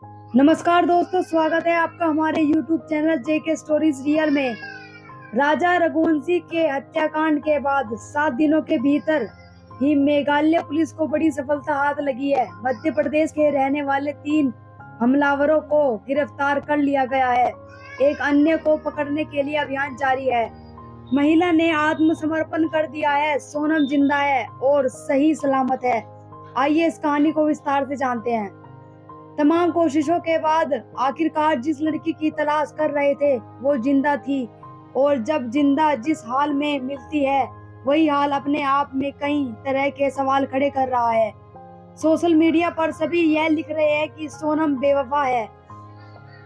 नमस्कार दोस्तों, स्वागत है आपका हमारे YouTube चैनल जेके स्टोरीज रियल में। राजा रघुवंशी के हत्याकांड के बाद 7 दिनों के भीतर ही मेघालय पुलिस को बड़ी सफलता हाथ लगी है। मध्य प्रदेश के रहने वाले 3 हमलावरों को गिरफ्तार कर लिया गया है। एक अन्य को पकड़ने के लिए अभियान जारी है। महिला ने आत्मसमर्पण कर दिया है। सोनम जिंदा है और सही सलामत है। आइए इस कहानी को विस्तार से जानते हैं। तमाम कोशिशों के बाद आखिरकार जिस लड़की की तलाश कर रहे थे वो जिंदा थी, और जब जिंदा जिस हाल में मिलती है वही हाल अपने आप में कई तरह के सवाल खड़े कर रहा है। सोशल मीडिया पर सभी यह लिख रहे हैं कि सोनम बेवफा है।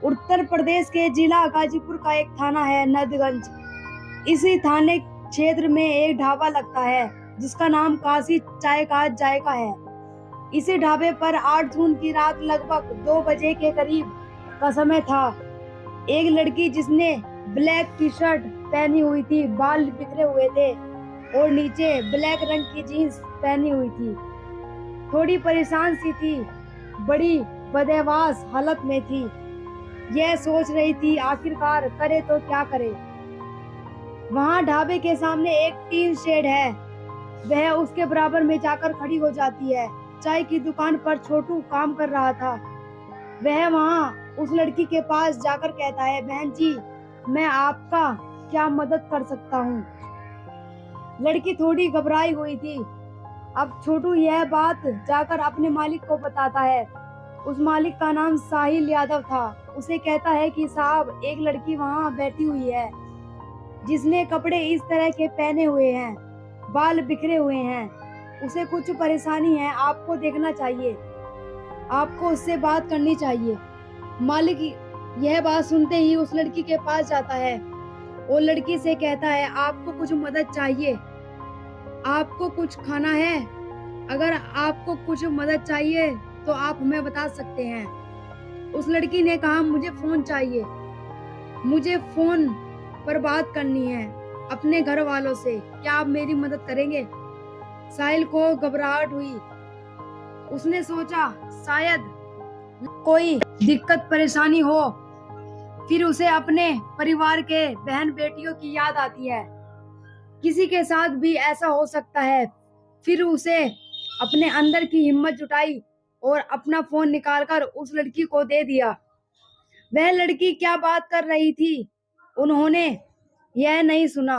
उत्तर प्रदेश के जिला गाजीपुर का एक थाना है नदगंज। इसी थाने क्षेत्र में एक ढाबा लगता है जिसका नाम काशी चाय का जायका है। इसी ढाबे पर 8 जून की रात लगभग 2 बजे के करीब का समय था। एक लड़की जिसने ब्लैक टी शर्ट पहनी हुई थी, बाल बिखरे हुए थे और नीचे ब्लैक रंग की जीन्स पहनी हुई थी, थोड़ी परेशान सी थी, बड़ी बदहवास हालत में थी। यह सोच रही थी आखिरकार करे तो क्या करे। वहाँ ढाबे के सामने एक टीन शेड है, वह उसके बराबर में जाकर खड़ी हो जाती है। चाय की दुकान पर छोटू काम कर रहा था। वह वहाँ उस लड़की के पास जाकर कहता है, बहन जी, मैं आपका क्या मदद कर सकता हूँ। लड़की थोड़ी घबराई हुई थी। अब छोटू यह बात जाकर अपने मालिक को बताता है। उस मालिक का नाम साहिल यादव था। उसे कहता है कि साहब, एक लड़की वहाँ बैठी हुई है जिसने कपड़े इस तरह के पहने हुए हैं, बाल बिखरे हुए हैं, उसे कुछ परेशानी है, आपको देखना चाहिए, आपको उससे बात करनी चाहिए। मालिक यह बात सुनते ही उस लड़की के पास जाता है और लड़की से कहता है, आपको कुछ मदद चाहिए, आपको कुछ खाना है, अगर आपको कुछ मदद चाहिए तो आप हमें बता सकते हैं। उस लड़की ने कहा, मुझे फोन चाहिए, मुझे फोन पर बात करनी है अपने घर वालों से, क्या आप मेरी मदद करेंगे। साहिल को घबराहट हुई। उसने सोचा शायद कोई दिक्कत परेशानी हो। फिर उसे अपने परिवार के बहन बेटियों की याद आती है, किसी के साथ भी ऐसा हो सकता है। फिर उसे अपने अंदर की हिम्मत जुटाई और अपना फोन निकालकर उस लड़की को दे दिया। वह लड़की क्या बात कर रही थी उन्होंने यह नहीं सुना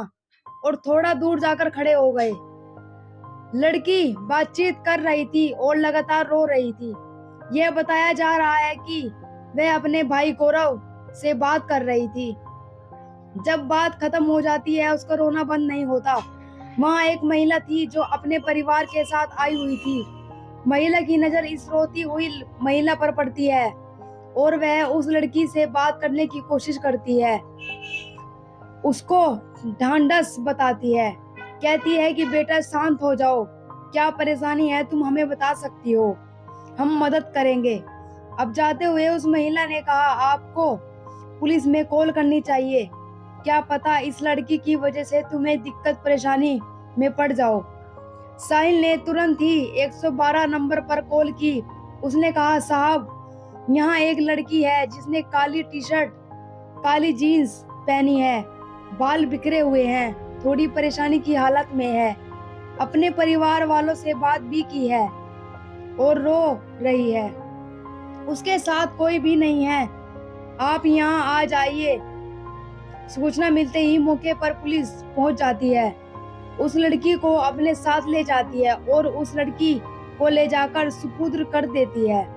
और थोड़ा दूर जाकर खड़े हो गए। लड़की बातचीत कर रही थी और लगातार रो रही थी। यह बताया जा रहा है कि वह अपने भाई गौरव से बात कर रही थी। जब बात खत्म हो जाती है उसका रोना बंद नहीं होता। वहाँ एक महिला थी जो अपने परिवार के साथ आई हुई थी। महिला की नजर इस रोती हुई महिला पर पड़ती है और वह उस लड़की से बात करने की कोशिश करती है, उसको ढांढस बताती है, कहती है कि बेटा शांत हो जाओ, क्या परेशानी है तुम हमें बता सकती हो, हम मदद करेंगे। अब जाते हुए उस महिला ने कहा, आपको पुलिस में कॉल करनी चाहिए, क्या पता इस लड़की की वजह से तुम्हें दिक्कत परेशानी में पड़ जाओ। साहिल ने तुरंत ही 112 नंबर पर कॉल की। उसने कहा, साहब, यहाँ एक लड़की है जिसने काली टी शर्ट, काली जीन्स पहनी है, बाल बिखरे हुए हैं, थोड़ी परेशानी की हालत में है, अपने परिवार वालों से बात भी की है और रो रही है, उसके साथ कोई भी नहीं है, आप यहाँ आ जाइए। सूचना मिलते ही मौके पर पुलिस पहुंच जाती है, उस लड़की को अपने साथ ले जाती है और उस लड़की को ले जाकर सुपुर्द कर देती है,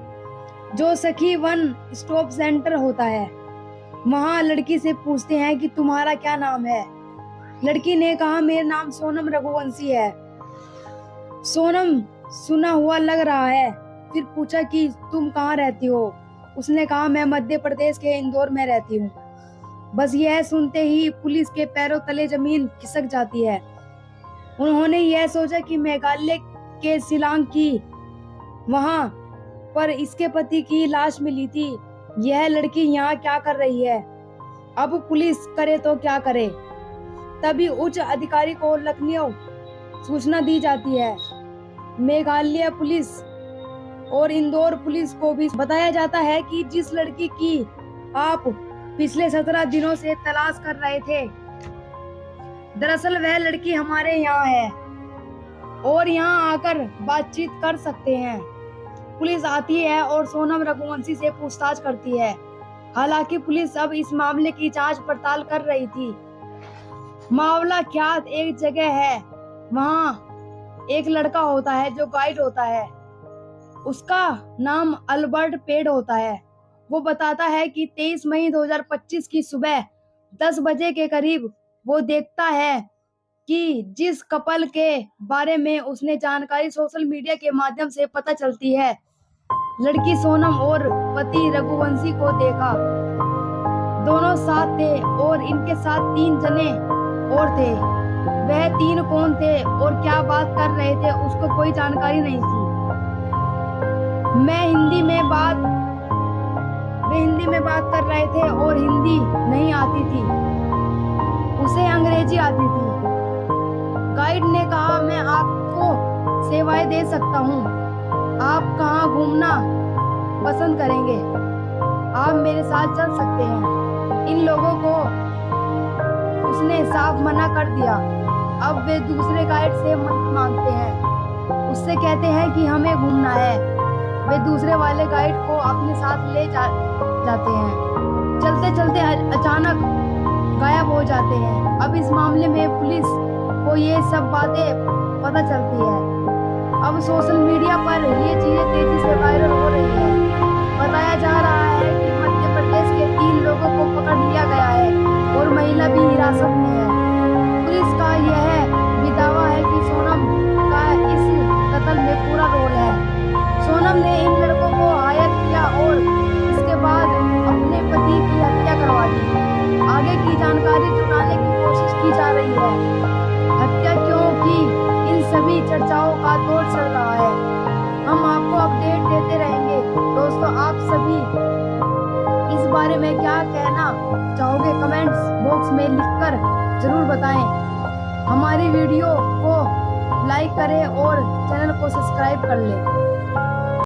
जो सखी वन स्टॉप सेंटर होता है। वहाँ लड़की से पूछते हैं कि तुम्हारा क्या नाम है। लड़की ने कहा, मेरा नाम सोनम रघुवंशी है। सोनम सुना हुआ लग रहा है। फिर पूछा कि तुम कहाँ रहती हो। उसने कहा, मैं मध्य प्रदेश के इंदौर में रहती हूँ। बस यह सुनते ही पुलिस के पैरों तले जमीन खिसक जाती है। उन्होंने यह सोचा कि मेघालय के शिलांग की वहाँ पर इसके पति की लाश मिली थी, यह लड़की यहाँ क्या कर रही है। अब पुलिस करे तो क्या करे। तभी उच्च अधिकारी को लखनऊ सूचना दी जाती है। मेघालय पुलिस और इंदौर पुलिस को भी बताया जाता है कि जिस लड़की की आप पिछले 17 दिनों से तलाश कर रहे थे, दरअसल वह लड़की हमारे यहाँ है और यहाँ आकर बातचीत कर सकते हैं। पुलिस आती है और सोनम रघुवंशी से पूछताछ करती है। हालांकि पुलिस अब इस मामले की जांच पड़ताल कर रही थी। मामला ख्यात एक जगह है, वहाँ एक लड़का होता है जो गाइड होता है। उसका नाम अल्बर्ट पेड होता है। वो बताता है कि 23 मई 2025 की सुबह 10 बजे के करीब वो देखता है कि जिस कपल के बारे में उसने जानकारी सोशल मीडिया के माध्यम से पता चलती है, लड़की सोनम और पति रघुवंशी को देखा। दोनों साथ थे और इनके साथ 3 जने और थे। वह 3 कौन थे और क्या बात कर रहे थे उसको कोई जानकारी नहीं थी। वे हिंदी में बात कर रहे थे और हिंदी नहीं आती थी, उसे अंग्रेजी आती थी। गाइड ने कहा, मैं आपको सेवाएं दे सकता हूँ, आप कहाँ घूमना पसंद करेंगे, आप मेरे साथ चल सकते हैं। इन लोगों को उसने साफ मना कर दिया। अब वे दूसरे गाइड से मदद मांगते हैं, उससे कहते हैं कि हमें घूमना है। वे दूसरे वाले गाइड को अपने साथ ले जाते हैं। चलते चलते अचानक गायब हो जाते हैं। अब इस मामले में पुलिस को ये सब बातें पता चलती है। अब सोशल मीडिया पर ये चीजें तेजी से वायरल हो रही है। बताया जा रहा है कि मध्य प्रदेश के 3 लोगों को पकड़ लिया गया है और महिला भी हिरासत में है। पुलिस का यह भी दावा है कि सोनम का इस कत्ल में पूरा रोल है। सोनम ने इन लड़कों को हायर किया और इसके बाद अपने पति की हत्या करवा दी। आगे की जानकारी जुटाने की कोशिश की जा रही है। हत्या क्यों की, इन सभी चर्चाओं का दौर चल रहा है। हम आपको अपडेट देते रहेंगे। दोस्तों, आप सभी इस बारे में क्या कहना चाहोगे कमेंट्स बॉक्स में लिखकर जरूर बताएं। हमारी वीडियो को लाइक करें और चैनल को सब्सक्राइब कर लें।